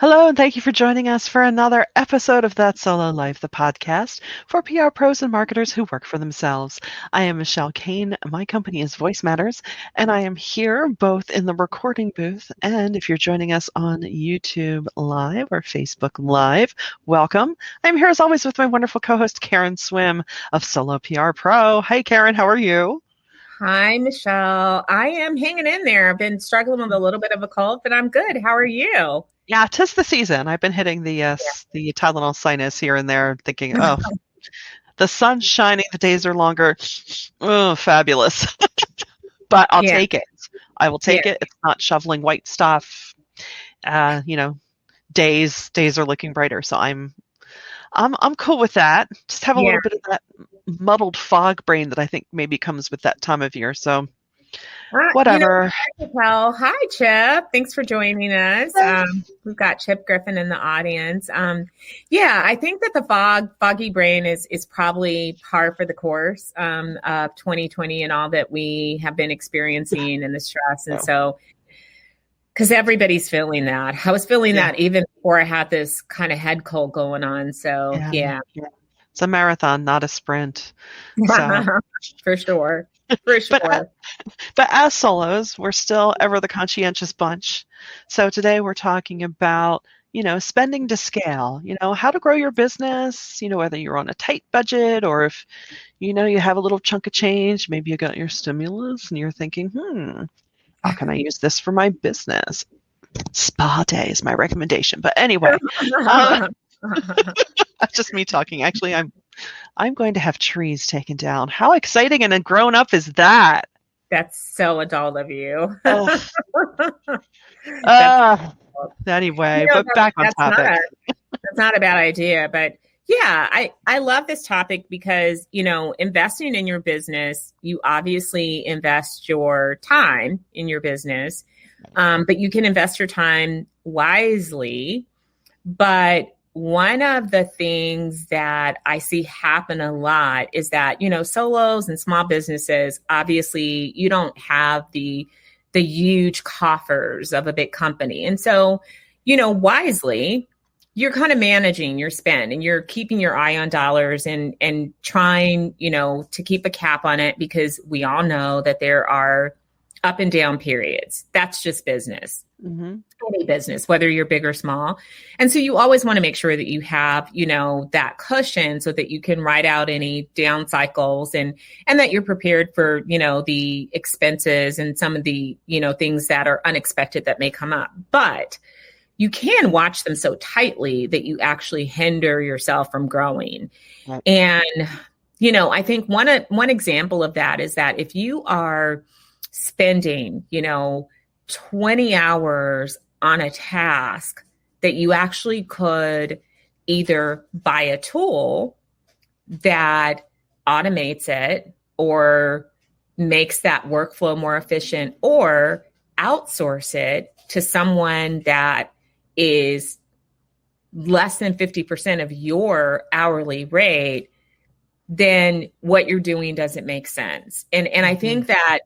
Hello, and thank you for joining us for another episode of That Solo Life, the podcast for PR pros and marketers who work for themselves. I am Michelle Kane. My company is Voice Matters, and I am here both in the recording booth and if you're joining us on YouTube Live or Facebook Live, welcome. I'm here as always with my wonderful co-host Karen Swim of Solo PR Pro. Hi, Karen. How are you? Hi, Michelle. I am hanging in there. I've been struggling with a little bit of a cold, but I'm good. How are you? Yeah, 'tis the season. I've been hitting the Tylenol sinus here and there, thinking, oh, the sun's shining, the days are longer. Oh, fabulous. But I'll Yeah, take it. I will take yeah, it. It's not shoveling white stuff. Uh, you know, days are looking brighter, so I'm cool with that. Just have a yeah. little bit of that muddled fog brain that I think maybe comes with that time of year. So You know, whatever. well, hi, Chip. Thanks for joining us. We've got Chip Griffin in the audience. Yeah, I think that the foggy brain is probably par for the course of 2020 and all that we have been experiencing and the stress. And so, because everybody's feeling that. I was feeling that even before I had this kind of head cold going on. So, yeah. It's a marathon, not a sprint. So. For sure. For sure. But as solos, we're still ever the conscientious bunch. So today we're talking about, spending to scale, how to grow your business, whether you're on a tight budget or if, you have a little chunk of change, maybe you got your stimulus and you're thinking, how can I use this for my business? Spa day is my recommendation. But anyway, that's just me talking. Actually, I'm going to have trees taken down. How exciting and grown up is that? That's so adult of you. Anyway, but back on topic. That's not a bad idea. But yeah, I love this topic because, investing in your business, you obviously invest your time in your business, but you can invest your time wisely. But one of the things that I see happen a lot is that, solos and small businesses, obviously you don't have the huge coffers of a big company. And so, wisely, you're kind of managing your spend and you're keeping your eye on dollars and trying, to keep a cap on it because we all know that there are up and down periods. That's just business. Mm-hmm. Any business, whether you're big or small. And so you always want to make sure that you have, that cushion so that you can ride out any down cycles and that you're prepared for, the expenses and some of the, things that are unexpected that may come up. But you can watch them so tightly that you actually hinder yourself from growing. Right. And, I think one example of that is that if you are spending, 20 hours on a task that you actually could either buy a tool that automates it or makes that workflow more efficient or outsource it to someone that is less than 50% of your hourly rate, then what you're doing doesn't make sense. And I think that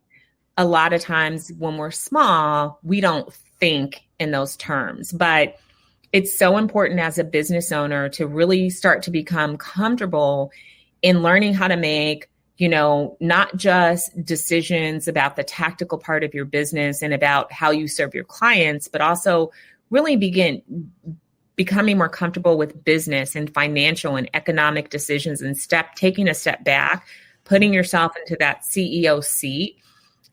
a lot of times when we're small, we don't think in those terms, but it's so important as a business owner to really start to become comfortable in learning how to make, not just decisions about the tactical part of your business and about how you serve your clients, but also really begin becoming more comfortable with business and financial and economic decisions and taking a step back, putting yourself into that CEO seat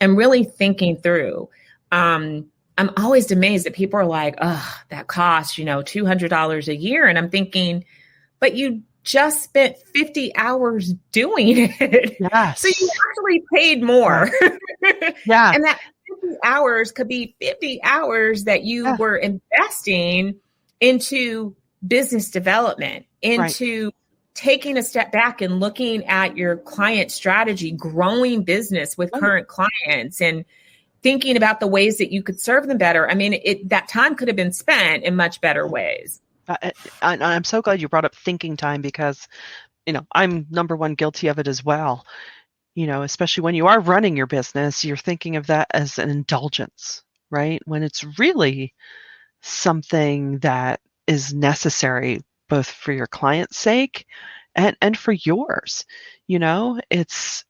and really thinking through. I'm always amazed that people are like, oh, that costs, $200 a year. And I'm thinking, but you just spent 50 hours doing it. Yes. So you actually paid more. Yeah. And that 50 hours could be 50 hours that you were investing into business development, into taking a step back and looking at your client strategy, growing business with current clients and thinking about the ways that you could serve them better. I mean, that time could have been spent in much better ways. I'm so glad you brought up thinking time because, I'm number one guilty of it as well. Especially when you are running your business, you're thinking of that as an indulgence, right? When it's really something that is necessary both for your client's sake and for yours. It's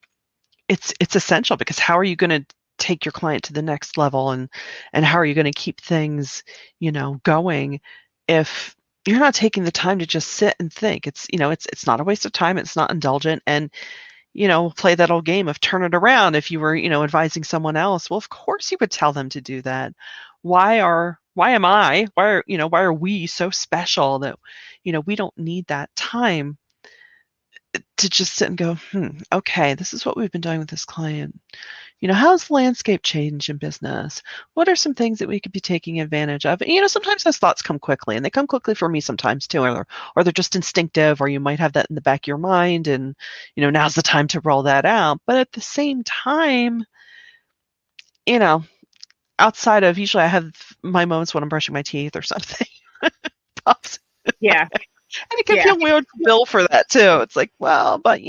essential, because how are you going to take your client to the next level, and how are you going to keep things, going if you're not taking the time to just sit and think? It's not a waste of time. It's not indulgent. And, play that old game of turn it around. If you were, advising someone else, well, of course you would tell them to do that. Why are we so special that, we don't need that time to just sit and go, okay, this is what we've been doing with this client. How's the landscape change in business? What are some things that we could be taking advantage of? Sometimes those thoughts come quickly, and they come quickly for me sometimes too, or they're just instinctive, or you might have that in the back of your mind, and, now's the time to roll that out. But at the same time, you know, outside of, usually I have my moments when I'm brushing my teeth or something. Pops. Yeah. And it can feel weird to bill for that too. It's like, well, but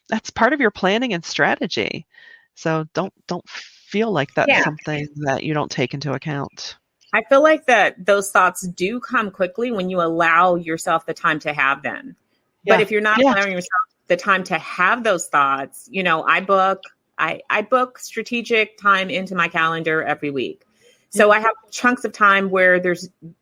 that's part of your planning and strategy. So don't feel like that's something that you don't take into account. I feel like that those thoughts do come quickly when you allow yourself the time to have them. But if you're not allowing yourself the time to have those thoughts, I book strategic time into my calendar every week. So I have chunks of time where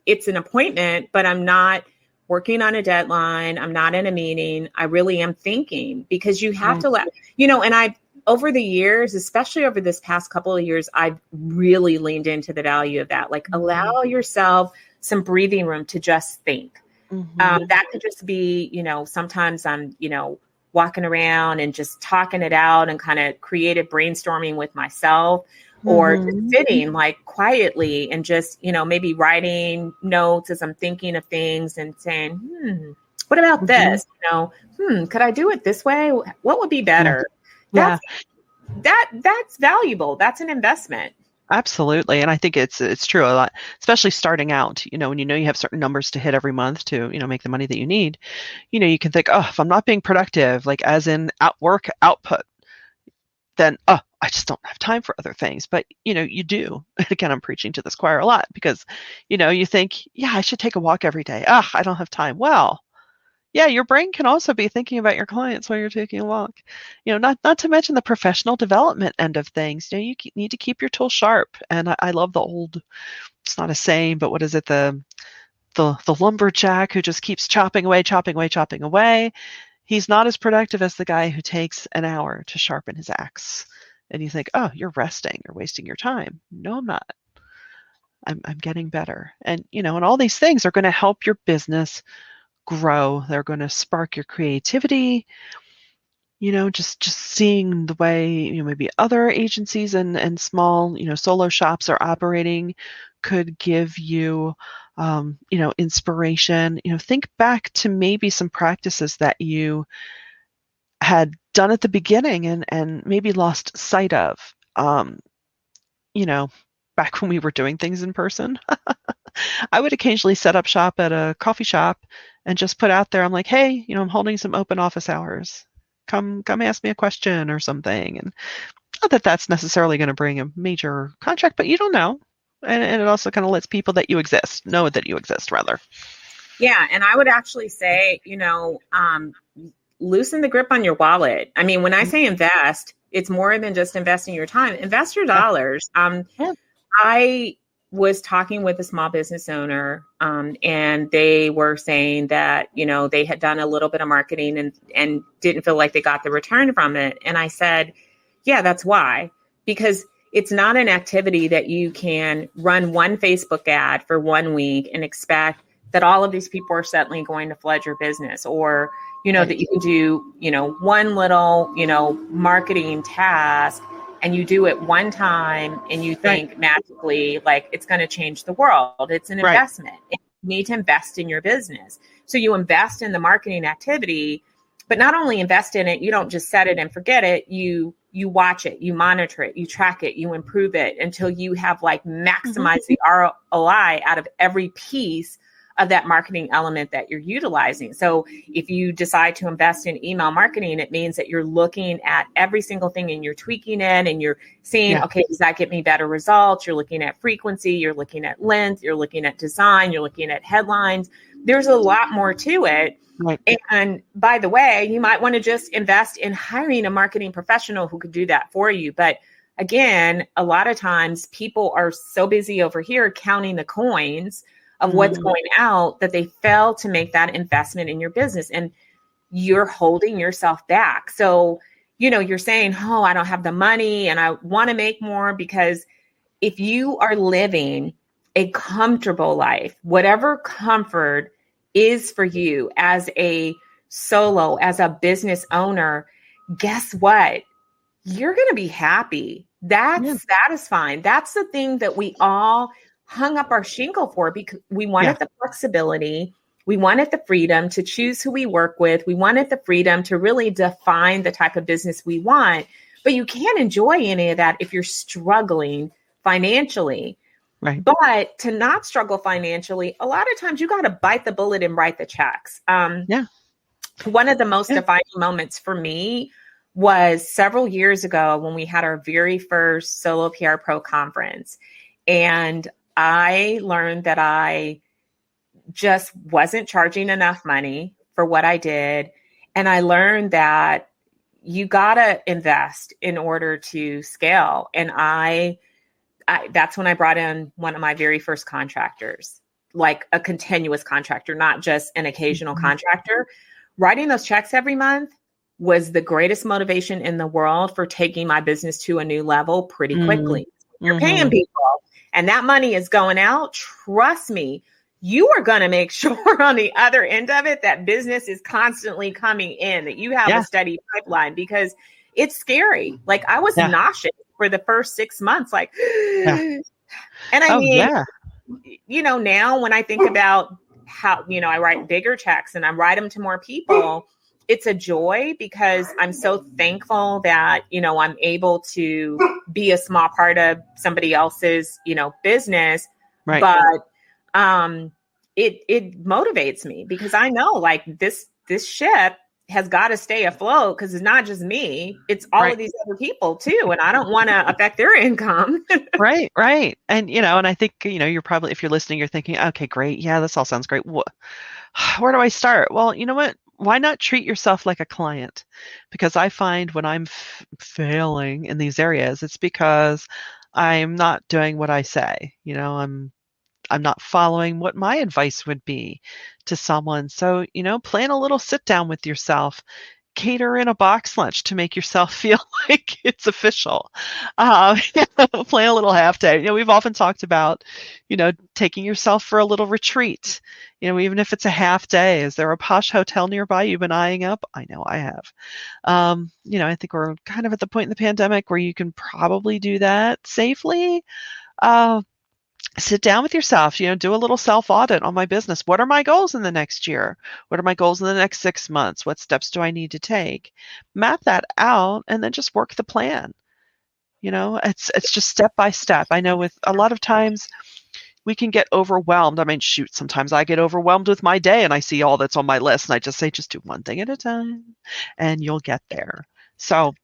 it's an appointment, but I'm not working on a deadline. I'm not in a meeting. I really am thinking, because you have to and over the years, especially over this past couple of years, I've really leaned into the value of that. Like, allow yourself some breathing room to just think. That could just be, sometimes I'm, walking around and just talking it out and kind of creative brainstorming with myself, or just sitting like quietly and just, maybe writing notes as I'm thinking of things and saying, what about this? Could I do it this way? What would be better? That's valuable. That's an investment. Absolutely. And I think it's true a lot, especially starting out, when you have certain numbers to hit every month to, make the money that you need. You can think, oh, if I'm not being productive, like as in work output, then, I just don't have time for other things. But, you do. And again, I'm preaching to this choir a lot, because, you think, I should take a walk every day. I don't have time. Well, yeah, your brain can also be thinking about your clients while you're taking a walk. Not to mention the professional development end of things. You need to keep your tools sharp. And I love the old, it's not a saying, but what is it? The lumberjack who just keeps chopping away, chopping away, chopping away. He's not as productive as the guy who takes an hour to sharpen his axe. And you think, oh, you're resting, you're wasting your time. No, I'm not. I'm getting better. And, and all these things are going to help your business grow. They're going to spark your creativity. Just seeing the way, maybe other agencies and small, solo shops are operating could give you, inspiration. Think back to maybe some practices that you had done at the beginning and maybe lost sight of, back when we were doing things in person. I would occasionally set up shop at a coffee shop and just put out there, I'm like, hey, I'm holding some open office hours. Come ask me a question or something. And not that that's necessarily going to bring a major contract, but you don't know. And it also kind of lets people that you exist know that you exist, rather. Yeah. And I would actually say, loosen the grip on your wallet. I mean, when I say invest, it's more than just investing your time. Invest your dollars. I was talking with a small business owner, and they were saying that, they had done a little bit of marketing and didn't feel like they got the return from it. And I said, yeah, that's why, because it's not an activity that you can run one Facebook ad for 1 week and expect that all of these people are suddenly going to flood your business, or, that you can do, one little, marketing task and you do it one time and you think magically, like, it's going to change the world. It's an investment. You need to invest in your business. So you invest in the marketing activity, but not only invest in it, you don't just set it and forget it. You watch it, you monitor it, you track it, you improve it until you have like maximized the ROI out of every piece of that marketing element that you're utilizing. So if you decide to invest in email marketing, it means that you're looking at every single thing and you're tweaking it and you're seeing, okay, does that get me better results? You're looking at frequency, you're looking at length, you're looking at design, you're looking at headlines. There's a lot more to it. Right. And by the way, you might want to just invest in hiring a marketing professional who could do that for you. But again, a lot of times people are so busy over here counting the coins of what's going out that they fail to make that investment in your business, and you're holding yourself back. So, you're saying, oh, I don't have the money and I want to make more, because if you are living a comfortable life, whatever comfort is for you as a solo, as a business owner, guess what? You're going to be happy. That's satisfying. That's the thing that we all hung up our shingle for, because we wanted the flexibility. We wanted the freedom to choose who we work with. We wanted the freedom to really define the type of business we want. But you can't enjoy any of that if you're struggling financially. Right. But to not struggle financially, a lot of times you got to bite the bullet and write the checks. One of the most defining moments for me was several years ago when we had our very first Solo PR Pro conference. And I learned that I just wasn't charging enough money for what I did. And I learned that you got to invest in order to scale. And that's when I brought in one of my very first contractors, like a continuous contractor, not just an occasional contractor. Writing those checks every month was the greatest motivation in the world for taking my business to a new level pretty quickly. You're paying people and that money is going out. Trust me, you are going to make sure on the other end of it that business is constantly coming in, that you have a steady pipeline, because it's scary. Like I was nauseous for the first 6 months. Like, and I now when I think about how, I write bigger checks and I write them to more people, it's a joy, because I'm so thankful that, I'm able to be a small part of somebody else's, business. Right. But it motivates me, because I know like this ship has got to stay afloat, because it's not just me, it's all of these other people too. And I don't want to affect their income. Right. And, and I think, you're probably, if you're listening, you're thinking, okay, great. Yeah, this all sounds great. Where do I start? Well, you know what? Why not treat yourself like a client? Because I find when I'm failing in these areas, it's because I'm not doing what I say. I'm not following what my advice would be to someone. So, plan a little sit down with yourself, cater in a box lunch to make yourself feel like it's official. Plan a little half day. We've often talked about, taking yourself for a little retreat, even if it's a half day. Is there a posh hotel nearby you've been eyeing up? I know I have. I think we're kind of at the point in the pandemic where you can probably do that safely. Sit down with yourself, do a little self-audit on my business. What are my goals in the next year? What are my goals in the next 6 months? What steps do I need to take? Map that out and then just work the plan. It's just step by step. I know with a lot of times we can get overwhelmed. I mean, shoot, sometimes I get overwhelmed with my day and I see all that's on my list and I just say, just do one thing at a time and you'll get there. So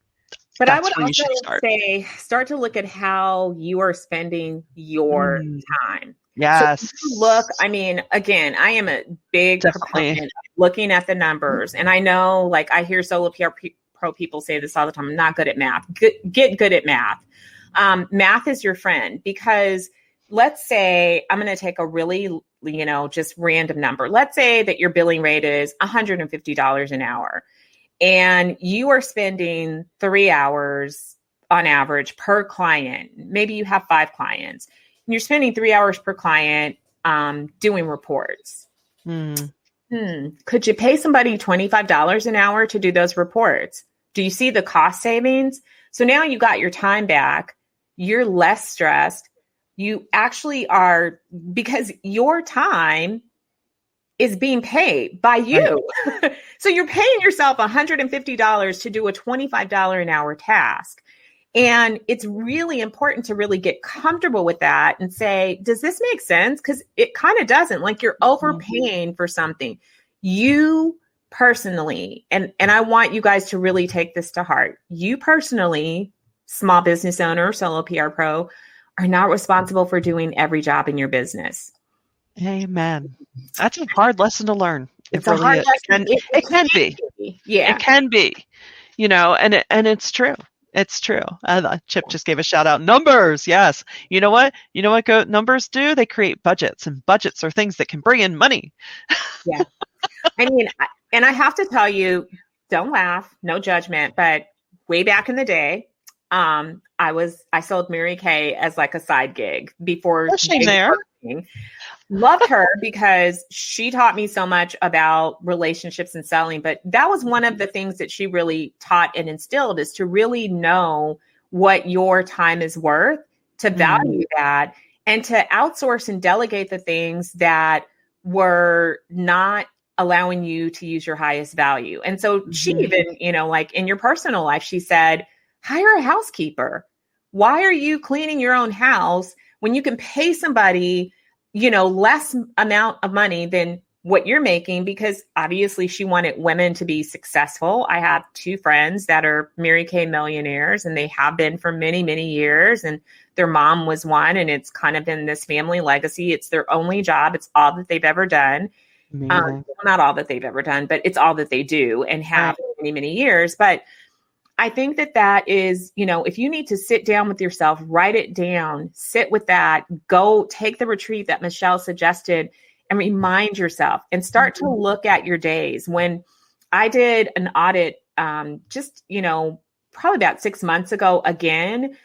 but I would also say, start to look at how you are spending your time. Yes. So look, I mean, again, I am a big proponent of looking at the numbers. And I know, like, I hear Solo PR Pro people say this all the time. I'm not good at math. Get good at math. Math is your friend, because let's say I'm going to take a really, just random number. Let's say that your billing rate is $150 an hour. And you are spending 3 hours on average per client. Maybe you have 5 clients. And you're spending 3 hours per client doing reports. Could you pay somebody $25 an hour to do those reports? Do you see the cost savings? So now you got your time back. You're less stressed. You actually are, because your time is being paid by you. Right. So you're paying yourself $150 to do a $25 an hour task. And it's really important to really get comfortable with that and say, does this make sense? Because it kind of doesn't. Like you're overpaying for something. You personally, and I want you guys to really take this to heart. You personally, small business owner, solo PR pro, are not responsible for doing every job in your business. Amen. That's a hard lesson to learn. It's a hard lesson. It can be. Yeah. It can be. And it's true. It's true. Chip just gave a shout out. Numbers, yes. You know what? Numbers do? They create budgets, and budgets are things that can bring in money. Yeah. I mean, and I have to tell you, don't laugh, no judgment, but way back in the day, I sold Mary Kay as like a side gig before. Loved her because she taught me so much about relationships and selling. But that was one of the things that she really taught and instilled, is to really know what your time is worth, to value that, and to outsource and delegate the things that were not allowing you to use your highest value. And so she even, like in your personal life, she said, hire a housekeeper. Why are you cleaning your own house when you can pay somebody, less amount of money than what you're making? Because obviously she wanted women to be successful. I have 2 friends that are Mary Kay millionaires, and they have been for many, many years. And their mom was one, and it's kind of been this family legacy. It's their only job. It's all that they've ever done. Not all that they've ever done, but it's all that they do and have many, many years. But I think that is, if you need to sit down with yourself, write it down, sit with that, go take the retreat that Michelle suggested, and remind yourself and start to look at your days. When I did an audit, probably about 6 months ago, again,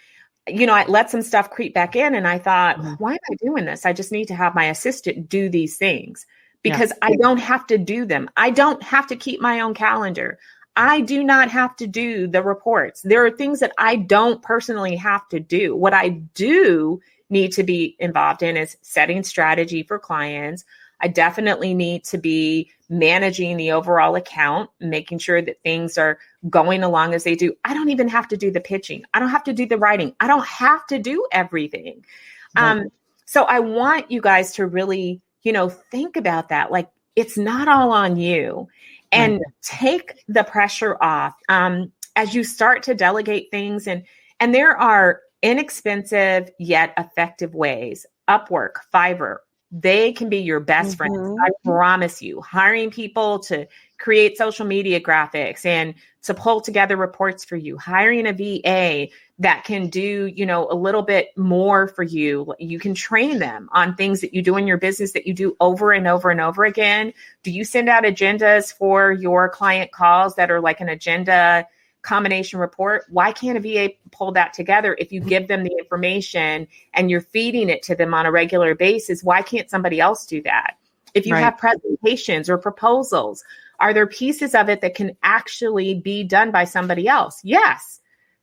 I let some stuff creep back in, and I thought, why am I doing this? I just need to have my assistant do these things because I don't have to do them. I don't have to keep my own calendar. I do not have to do the reports. There are things that I don't personally have to do. What I do need to be involved in is setting strategy for clients. I definitely need to be managing the overall account, making sure that things are going along as they do. I don't even have to do the pitching. I don't have to do the writing. I don't have to do everything. So I want you guys to really, think about that. Like, it's not all on you. And take the pressure off as you start to delegate things. And there are inexpensive yet effective ways. Upwork, Fiverr, they can be your best friends. I promise you. Hiring people to create social media graphics and to pull together reports for you. Hiring a VA that can do, a little bit more for you. You can train them on things that you do in your business that you do over and over and over again. Do you send out agendas for your client calls that are like an agenda combination report? Why can't a VA pull that together if you give them the information and you're feeding it to them on a regular basis? Why can't somebody else do that? If you have presentations or proposals, are there pieces of it that can actually be done by somebody else? Yes.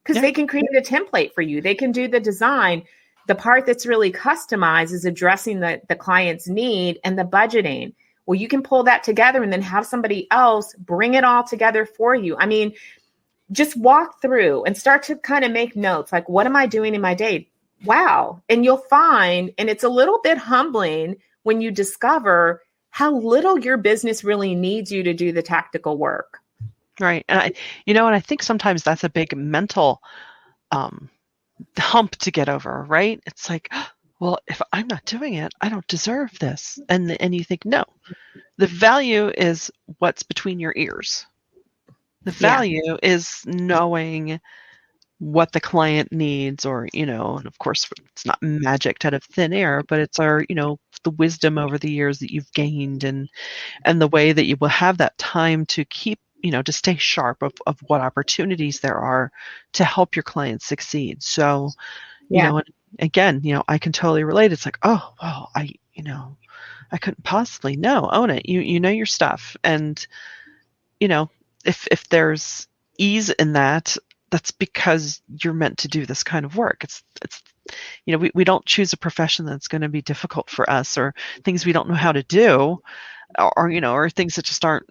Because they can create a template for you. They can do the design. The part that's really customized is addressing the client's need and the budgeting. Well, you can pull that together and then have somebody else bring it all together for you. I mean, just walk through and start to kind of make notes. Like, what am I doing in my day? Wow. And you'll find, and it's a little bit humbling when you discover how little your business really needs you to do the tactical work. Right. And I think sometimes that's a big mental hump to get over, right? It's like, well, if I'm not doing it, I don't deserve this. And you think, no, the value is what's between your ears. The value is knowing what the client needs, or, and of course it's not magic out of thin air, but it's the wisdom over the years that you've gained and the way that you will have that time to keep, to stay sharp of what opportunities there are to help your clients succeed. So, and again, I can totally relate. It's like, oh, well, I couldn't possibly own it. You know your stuff. And, if there's ease in that, that's because you're meant to do this kind of work. It's we don't choose a profession that's going to be difficult for us, or things we don't know how to do, or things that just aren't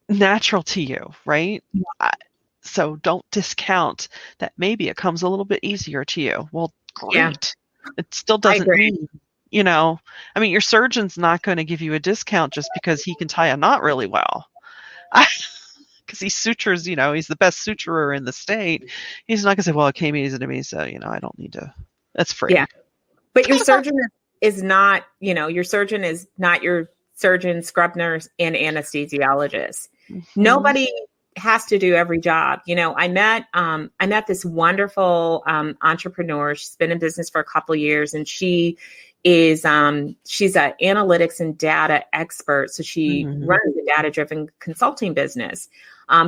natural to you, right? So don't discount that maybe it comes a little bit easier to you. Well, Yeah, great. It still I doesn't agree. mean, I mean, your surgeon's not going to give you a discount just because he can tie a knot really well. Because he sutures, he's the best suturer in the state. He's not going to say, well, it came easy to me, so, I don't need to. That's Yeah. free. But your surgeon is not, your surgeon is not your surgeon, scrub nurse, and anesthesiologist. Hmm. Nobody has to do every job. I met this wonderful entrepreneur. She's been in business for a couple of years, and she's an analytics and data expert. So she Hmm. runs a data-driven consulting business.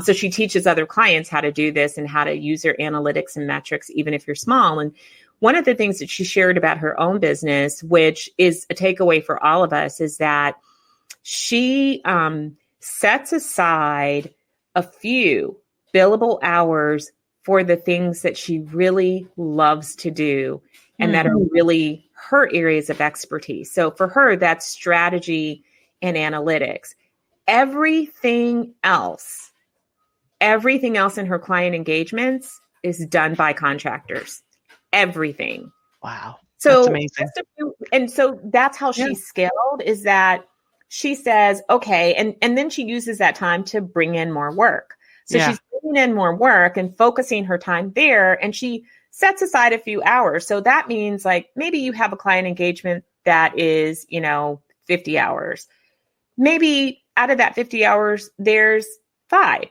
So she teaches other clients how to do this and how to use their analytics and metrics, even if you're small. And one of the things that she shared about her own business, which is a takeaway for all of us, is that she sets aside a few billable hours for the things that she really loves to do and that are really her areas of expertise. So for her, that's strategy and analytics. Everything else, everything else in her client engagements is done by contractors. Everything. Wow. That's So, amazing. and so that's how Yeah. she scaled, is that she says, okay, and then she uses that time to bring in more work. So Yeah. she's bringing in more work and focusing her time there, and she sets aside a few hours. So that means like maybe you have a client engagement that is, 50 hours. Maybe out of that 50 hours, there's 5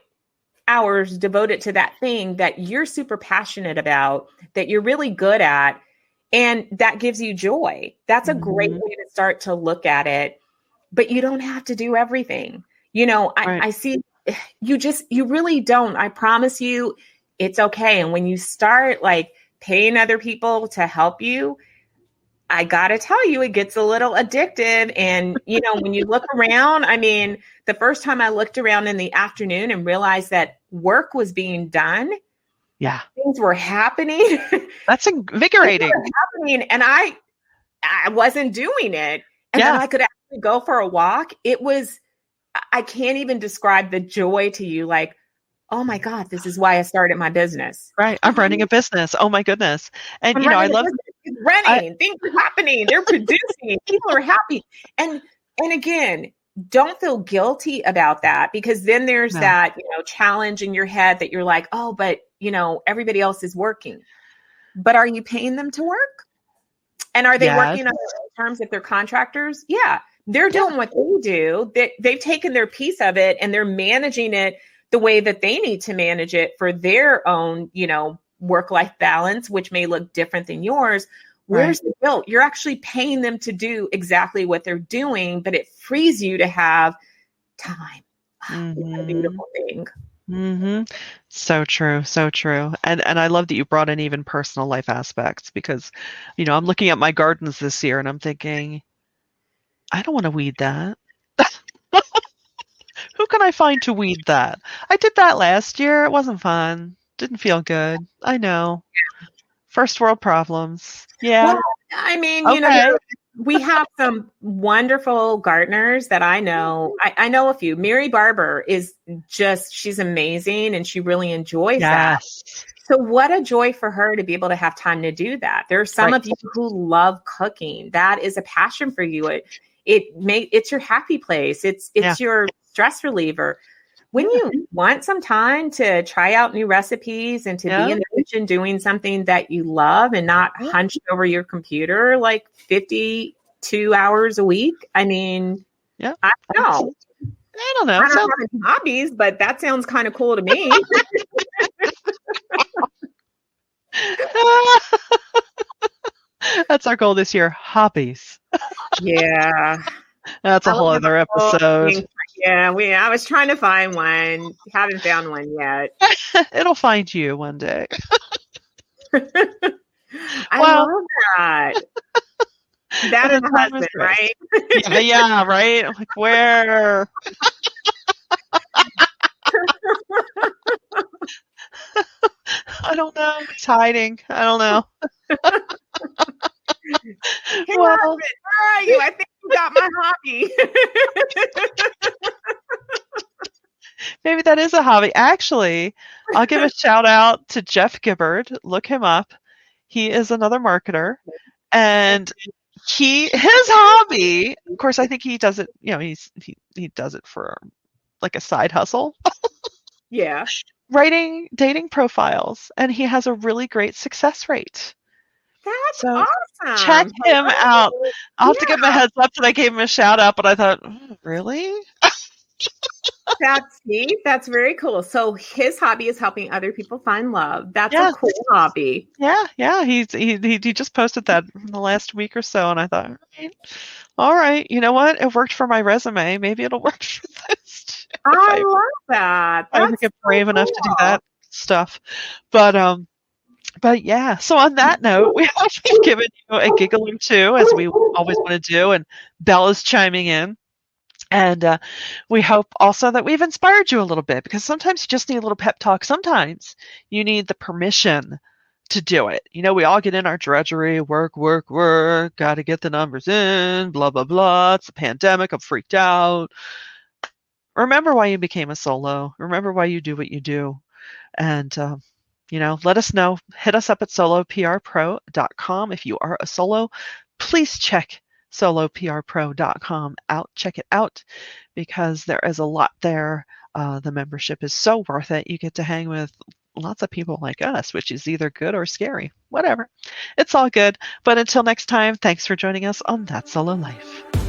hours devoted to that thing that you're super passionate about, that you're really good at, and that gives you joy. That's a great Hmm. way to start to look at it. But you don't have to do everything. Right. I see you really don't. I promise you, it's okay. And when you start like paying other people to help you, I got to tell you, it gets a little addictive. And, when you look around, I mean, the first time I looked around in the afternoon and realized that work was being done, Yeah. things were happening. That's Things were invigorating. happening, and I wasn't doing it. And then Yeah. I could actually go for a walk. I can't even describe the joy to you. Like, oh my God, this is why I started my business. Right. I'm running a business. Oh my goodness. And I'm I running a love business. It's I running. Things are happening. They're producing. People are happy. And again, don't feel guilty about that, because then there's no. that, challenge in your head that you're like, oh, but everybody else is working. But are you paying them to work? And are they Yes. working on their own terms if they're contractors? Yeah, they're Yeah. doing what they do. They've taken their piece of it and they're managing it the way that they need to manage it for their own, work-life balance, which may look different than yours. Right. Where's the guilt? You're actually paying them to do exactly what they're doing, but it frees you to have time. It's a Hmm. beautiful thing. Hmm. So true. So true. And I love that you brought in even personal life aspects because, I'm looking at my gardens this year and I'm thinking, I don't want to weed that. Who can I find to weed that? I did that last year. It wasn't fun. Didn't feel good. I know. First world problems. Well, Yeah. I mean, Okay. we have some wonderful gardeners that I know. I know a few. Mary Barber she's amazing and she really enjoys that. Yes. So what a joy for her to be able to have time to do that. There are some Right. of you who love cooking. That is a passion for you. It's your happy place. Yeah. It's your stress reliever. When Yeah. you want some time to try out new recipes and to be Yeah. in the kitchen doing something that you love and not Yeah. hunched over your computer like 52 hours a week, I mean, Yeah. I don't That's, know. I don't know. I don't Sounds have any hobbies, but that sounds kind of cool to me. That's our goal this year. Hobbies. Yeah. That's a I whole don't have other a whole episode. thing. Yeah, I was trying to find one. Haven't found one yet. It'll find you one day. I Well, love that. That the and a time is husband, right. right? Yeah, yeah, right. I'm like, where? I don't know. He's hiding. I don't know. Hey, Well, husband, where are you? I think you got my hobby. Maybe that is a hobby. Actually, I'll give a shout out to Jeff Gibbard. Look him up. He is another marketer, and his hobby, of course, I think he does it, he does it for like a side hustle, Yeah. writing dating profiles, and he has a really great success rate. That's So check awesome. him out. I'll have to give him a Yeah. heads up that I gave him a shout out, but I thought, really? That's very cool. So his hobby is helping other people find love. That's a Yeah, cool hobby. yeah. He just posted that in the last week or so, and I thought, all right, you know what? It worked for my resume. Maybe it'll work for this too, if I I love that. ever That's get so brave enough to do cool. that stuff. But yeah. So on that note, we hope we've given you a giggle or two, as we always want to do, and Bella's chiming in. And we hope also that we've inspired you a little bit, because sometimes you just need a little pep talk. Sometimes you need the permission to do it. We all get in our drudgery, work, work, work, got to get the numbers in, blah, blah, blah. It's a pandemic. I'm freaked out. Remember why you became a solo. Remember why you do what you do. And, let us know. Hit us up at soloprpro.com. If you are a solo, please check soloprpro.com out. Check it out, because there is a lot there. The membership is so worth it. You get to hang with lots of people like us, which is either good or scary. Whatever. It's all good. But until next time, thanks for joining us on That Solo Life.